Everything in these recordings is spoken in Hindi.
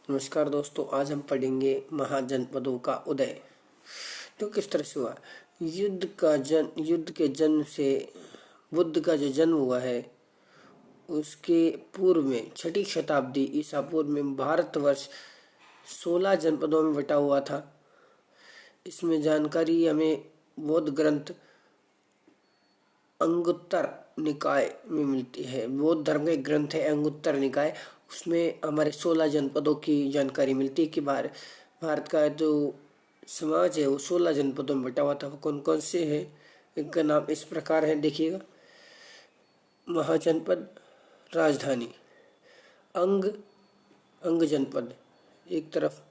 नमस्कार दोस्तों, आज हम पढ़ेंगे महाजनपदों का उदय। तो किस तरह से हुआ। युद्ध के जन्म से बुद्ध का जो जन्म हुआ है उसके पूर्व में 6ठी शताब्दी ईसा पूर्व में भारतवर्ष 16 जनपदों में बटा हुआ था। इसमें जानकारी हमें बौद्ध ग्रंथ अंगुत्तर निकाय में मिलती है। बौद्ध धर्म का एक ग्रंथ है अंगुत्तर निकाय, उसमें हमारे 16 जनपदों की जानकारी मिलती है कि भारत का जो समाज है वो 16 जनपदों में बटा हुआ था। वो कौन कौन से है, इनका नाम इस प्रकार है, देखिएगा। महाजनपद, राजधानी, अंग अंग जनपद एक तरफ,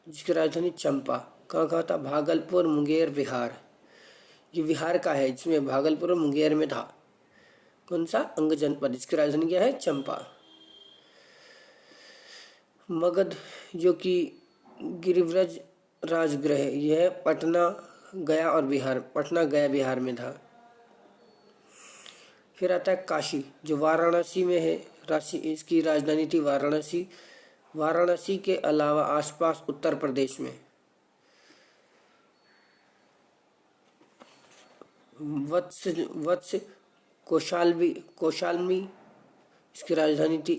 जिसकी राजधानी चंपा। कहाँ था? भागलपुर, मुंगेर, बिहार। ये बिहार का है, जिसमें भागलपुर और मुंगेर में था। कौन सा? अंग जनपद, जिसकी राजधानी क्या है? चंपा। मगध, जो कि गिरिव्रज राजगृह है, यह पटना गया बिहार में था। फिर आता है काशी, जो वाराणसी में है। इसकी राजधानी थी वाराणसी। वाराणसी के अलावा आसपास उत्तर प्रदेश में। वत्स कौशालमी, इसकी राजधानी थी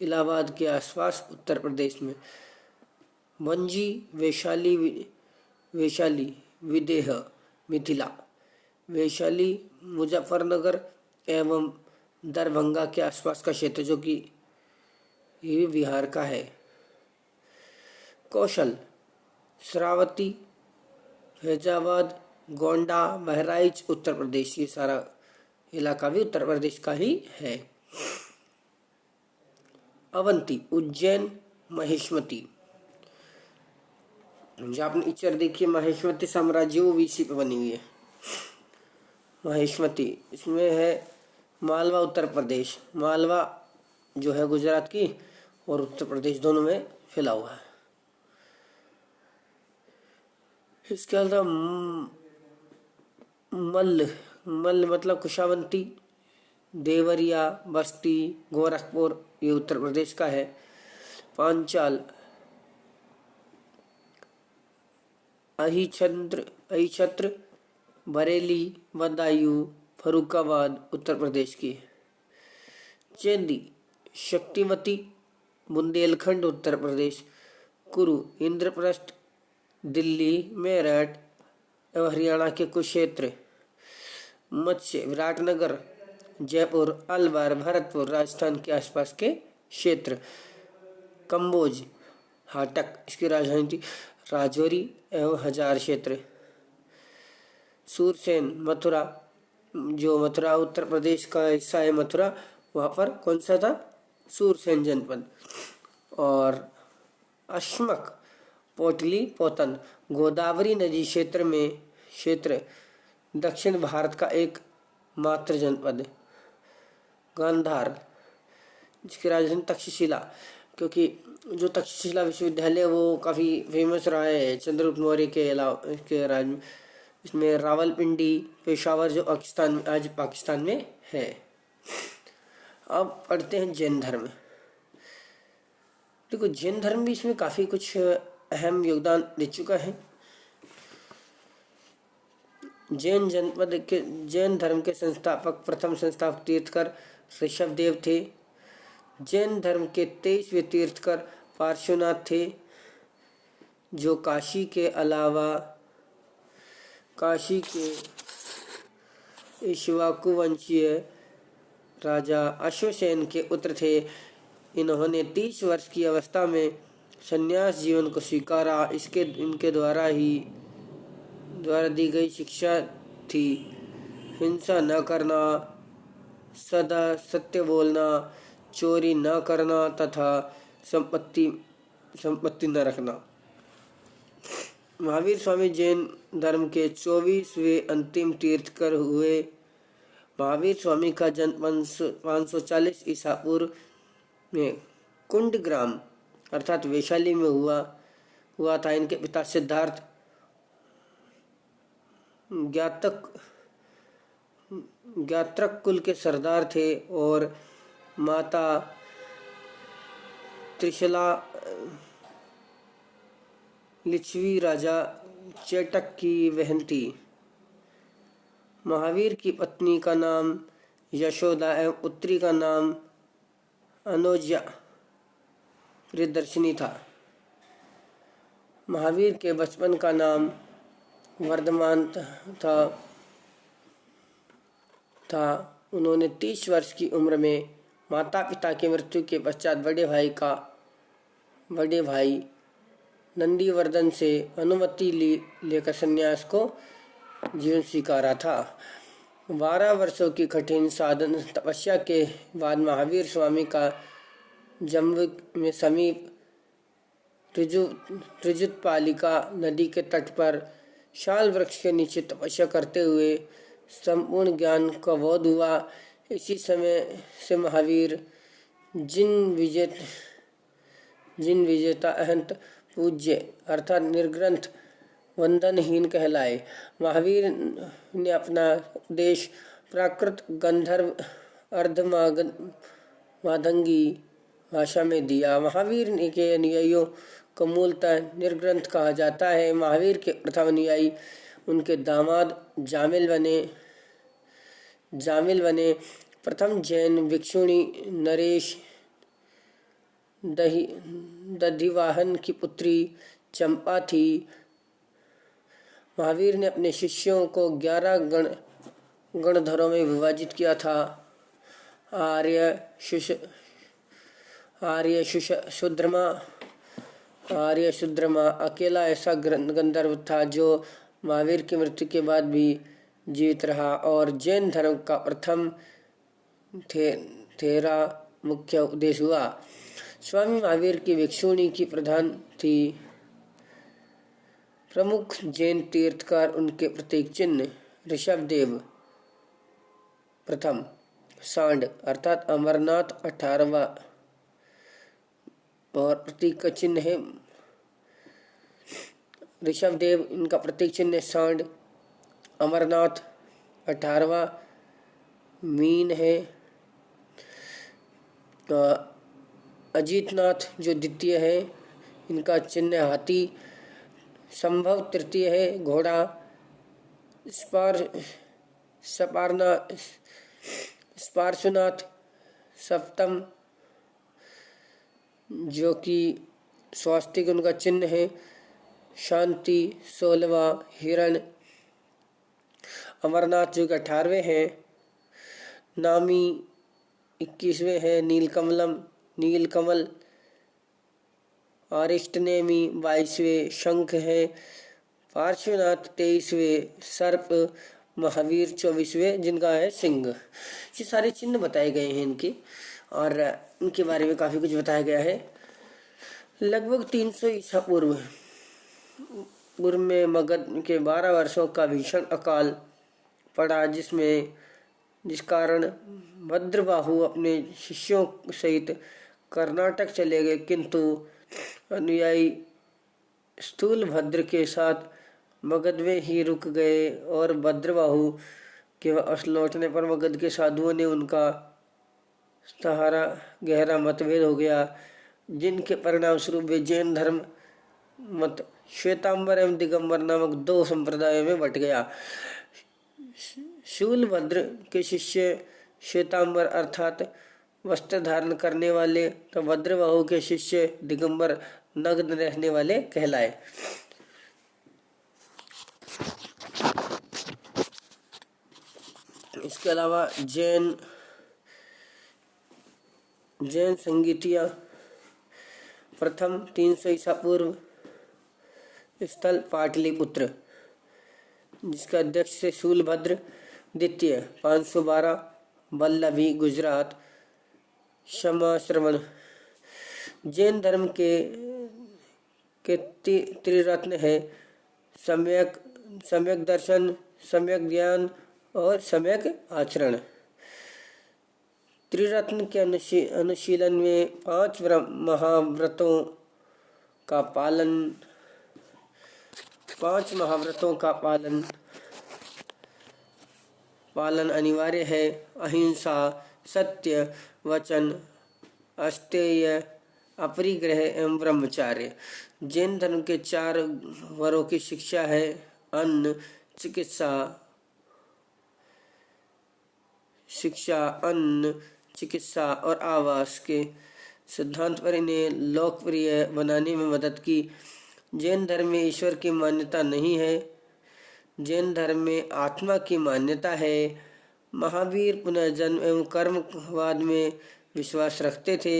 इलाहाबाद के आसपास उत्तर प्रदेश में। वंजी, वैशाली विदेह, मिथिला। वैशाली मुजफ्फरनगर एवं दरभंगा के आसपास का क्षेत्र, जो कि ये बिहार का है। कौशल, श्रावती, फैजाबाद, गोंडा, बहराइच, उत्तर प्रदेश। ये सारा इलाका भी उत्तर प्रदेश का ही है। अवंती, उज्जैन, महेश्वती। जो आपने इचर देखिए, महेश्वती साम्राज्य वो इसी पे बनी हुई है। महेश्वती, इसमें है मालवा, उत्तर प्रदेश। मालवा जो है गुजरात की, और उत्तर प्रदेश दोनों में फैला हुआ है। इसके अलावा मल्ल मतलब कुशावंती, देवरिया, बस्ती, गोरखपुर, ये उत्तर प्रदेश का है। पांचाल, अहिछत्र, बरेली, बदायूं, फर्रुखाबाद, उत्तर प्रदेश की। चेंदी, शक्तिमती, बुंदेलखंड, उत्तर प्रदेश। कुरु, इंद्रप्रस्थ, दिल्ली, मेरठ एवं हरियाणा के कुछ क्षेत्र। मत्स्य, विराटनगर, जयपुर, अलवर, भरतपुर, राजस्थान के आसपास के क्षेत्र। कंबोज, हाटक, इसकी राजधानी थी राजौरी एवं हजार क्षेत्र। सूरसेन, मथुरा, जो मथुरा उत्तर प्रदेश का हिस्सा है मथुरा, वहाँ पर कौन सा था? सूरसेन जनपद। और अश्मक, पोटलीपौतन, गोदावरी नदी क्षेत्र दक्षिण भारत का एक मात्र जनपद है। गांधार, जिसकी राजधानी तक्षशिला, क्योंकि जो तक्षशिला विश्वविद्यालय वो काफ़ी फेमस रहा है चंद्रगुप्त मौर्य के राज में। इसमें रावलपिंडी, पेशावर, जो आज पाकिस्तान में है। अब पढ़ते हैं जैन धर्म। देखो, जैन धर्म भी इसमें काफ़ी कुछ अहम योगदान दे चुका है। जैन धर्म के प्रथम संस्थापक तीर्थकर ऋषभदेव थे। जैन धर्म के 23वें तीर्थकर पार्श्वनाथ थे, जो काशी के अलावा काशी के इक्ष्वाकु वंशीय राजा अश्वसेन के पुत्र थे। इन्होंने 30 वर्ष की अवस्था में संन्यास जीवन को स्वीकारा। इनके द्वारा दी गई शिक्षा थी हिंसा न करना, सदा सत्य बोलना, चोरी न करना तथा संपत्ति न रखना। महावीर स्वामी जैन धर्म के 24वें अंतिम तीर्थकर हुए। महावीर स्वामी का जन्म 540 ईसा पूर्व में कुंडग्राम अर्थात वैशाली में हुआ था। इनके पिता सिद्धार्थ ज्ञात्रक कुल के सरदार थे और माता त्रिशला लिच्छवी राजा चेटक की बहन थी। महावीर की पत्नी का नाम यशोदा एवं पुत्री का नाम अनुजा प्रियदर्शिनी था। महावीर के बचपन का नाम वर्धमान था। उन्होंने 30 वर्ष की उम्र में माता पिता की मृत्यु के पश्चात बड़े भाई नंदीवर्धन से अनुमति लेकर संन्यास को जीवन स्वीकारा था। 12 वर्षों की कठिन साधन तपस्या के बाद महावीर स्वामी का जम्मू में समीप त्रिजुतपालिका नदी के तट पर शाल वृक्ष के नीचे तपस्या करते हुए संपूर्ण ज्ञान का बोध हुआ। इसी समय से महावीर जिन विजेता अहंत पूज्य अर्थात निर्ग्रंथ वंदनहीन कहलाए। महावीर ने अपना उपदेश प्राकृत गंधर्व अर्धमागधी भाषा में दिया। महावीर के अनुयायियों को मूलतः निर्ग्रंथ कहा जाता है। महावीर के प्रथम अनुयायी उनके दामाद जामिल बने। प्रथम जैन भिक्षुणी नरेश दधिवाहन की पुत्री चंपा थी। महावीर ने अपने शिष्यों को 11 गणधरों में विभाजित किया था। आर्य शुद्रमा अकेला ऐसा गंधर्व था जो महावीर की मृत्यु के बाद भी जीवित रहा और जैन धर्म का प्रथम तेरा मुख्य उपदेश हुआ। स्वामी महावीर की भिक्षुणी की प्रधान थी। प्रमुख जैन तीर्थकार उनके प्रतीक चिन्ह ऋषभदेव प्रथम, सांड अर्थात अमरनाथ 18वां और प्रतीक का चिन्ह है ऋषभदेव। इनका प्रतीक चिन्ह है सांड। अमरनाथ 18वां मीन है। अजीतनाथ जो द्वितीय है, इनका चिन्ह हाथी। संभव तृतीय है घोड़ा। स्पार्शनाथ सप्तम जो कि स्वास्तिक उनका चिन्ह है। शांति 16वां हिरण। अमरनाथ जो कि 18वें हैं। नामी 21वें हैं। नीलकमल। अरिष्टनेमी 22वें शंख है। पार्श्वनाथ 23वें सर्प। महावीर 24वें जिनका है सिंह। ये सारे चिन्ह बताए गए हैं इनके और इनके बारे में काफी कुछ बताया गया है। लगभग 300 ईसा पूर्व में मगध के 12 वर्षों का भीषण अकाल पड़ा जिस कारण भद्रबाहु अपने शिष्यों सहित कर्नाटक चले गए, किंतु अनुयायी स्थूलभद्र के साथ मगध में ही रुक गए और भद्रबाहु के वापस लौटने पर मगध के साधुओं ने उनका सहारा गहरा मतभेद हो गया, जिनके परिणाम स्वरूप वे जैन धर्म मत श्वेतांबर एवं दिगंबर नामक 2 संप्रदायों में बट गया। शूलभद्र के शिष्य श्वेतांबर अर्थात वस्त्र धारण करने वाले, तो भद्रबाहु के शिष्य दिगंबर नग्न रहने वाले कहलाए। इसके अलावा जैन संगीतिया प्रथम 300 ईसा पूर्व स्थल पाटलिपुत्र, जिसका अध्यक्ष से शूलभद्र। द्वितीय 512 वल्लभी गुजरात। क्षमाश्रवण जैन धर्म के त्रिरत्न है सम्यक दर्शन, सम्यक ज्ञान और सम्यक आचरण। त्रिरत्न के अनुशीलन में 5 महाव्रतों का पालन अनिवार्य है। अहिंसा, सत्य, वचन, अस्तेय, अपरिग्रह एवं ब्रह्मचार्य। जैन धर्म के 4 वरों की शिक्षा है अन्न, चिकित्सा, और आवास के सिद्धांत पर इन्हें लोकप्रिय बनाने में मदद की। जैन धर्म में ईश्वर की मान्यता नहीं है। जैन धर्म में आत्मा की मान्यता है। महावीर पुनर्जन्म एवं कर्मवाद में विश्वास रखते थे।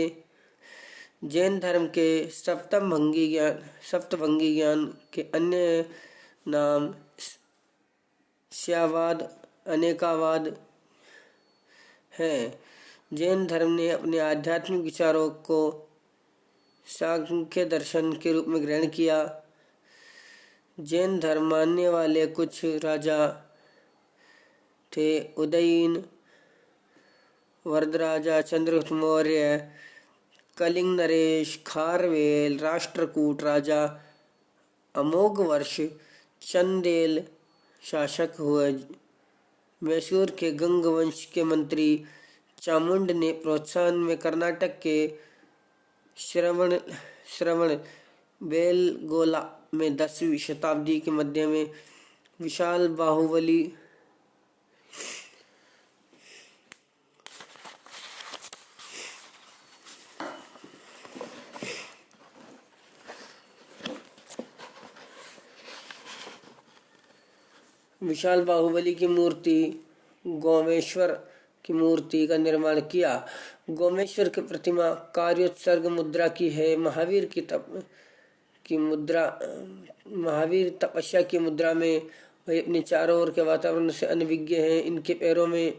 जैन धर्म के सप्तभंगी ज्ञान के अन्य नाम श्यावाद, अनेकावाद हैं। जैन धर्म ने अपने आध्यात्मिक विचारों को सांख्य दर्शन के रूप में ग्रहण किया। जैन धर्म मानने वाले कुछ राजा थे उदयीन, वरदराजा, चंद्रगुप्त मौर्य, कलिंग नरेश, खारवेल, राष्ट्रकूट राजा, अमोघवर्ष, चंदेल शासक हुए। मैसूर के गंग वंश के मंत्री चामुंड ने प्रोत्साहन में कर्नाटक के श्रवण बेलगोला में 10वीं शताब्दी के मध्य में विशाल बाहुबली की मूर्ति गोमेश्वर की मूर्ति का निर्माण किया। गोमेश्वर की प्रतिमा कार्योत्सर्ग मुद्रा की है। महावीर तपस्या की मुद्रा में वही अपने चारों ओर के वातावरण से अनभिज्ञ हैं। इनके पैरों में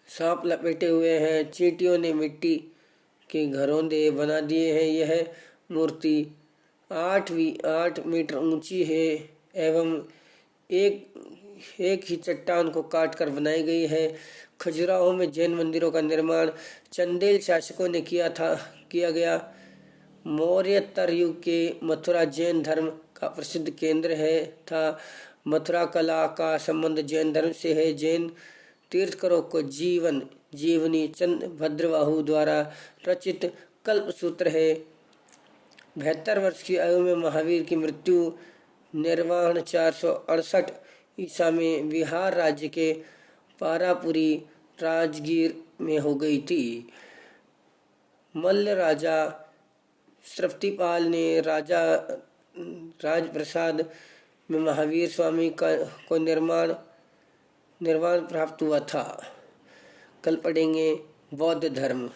सांप लपेटे हुए हैं। चींटियों ने मिट्टी के घरौंदे बना दिए हैं। यह मूर्ति 8 मीटर ऊंची है एवं एक ही चट्टान को काटकर बनाई गई है। खजुराहो में जैन मंदिरों का निर्माण चंदेल शासकों ने किया गया। मौर्योत्तर युग के मथुरा जैन धर्म का प्रसिद्ध केंद्र था। मथुरा कला का संबंध जैन धर्म से है। जैन तीर्थकरों को जीवनी चंद भद्रबाहु द्वारा रचित कल्पसूत्र है। 72 वर्ष की आयु में महावीर की मृत्यु निर्वाण 468 ईसा में बिहार राज्य के पारापुरी राजगीर में हो गई थी। मल्ल राजा श्रवतीपाल ने राजप्रसाद में महावीर स्वामी को निर्वाण प्राप्त हुआ था। कल पढ़ेंगे बौद्ध धर्म।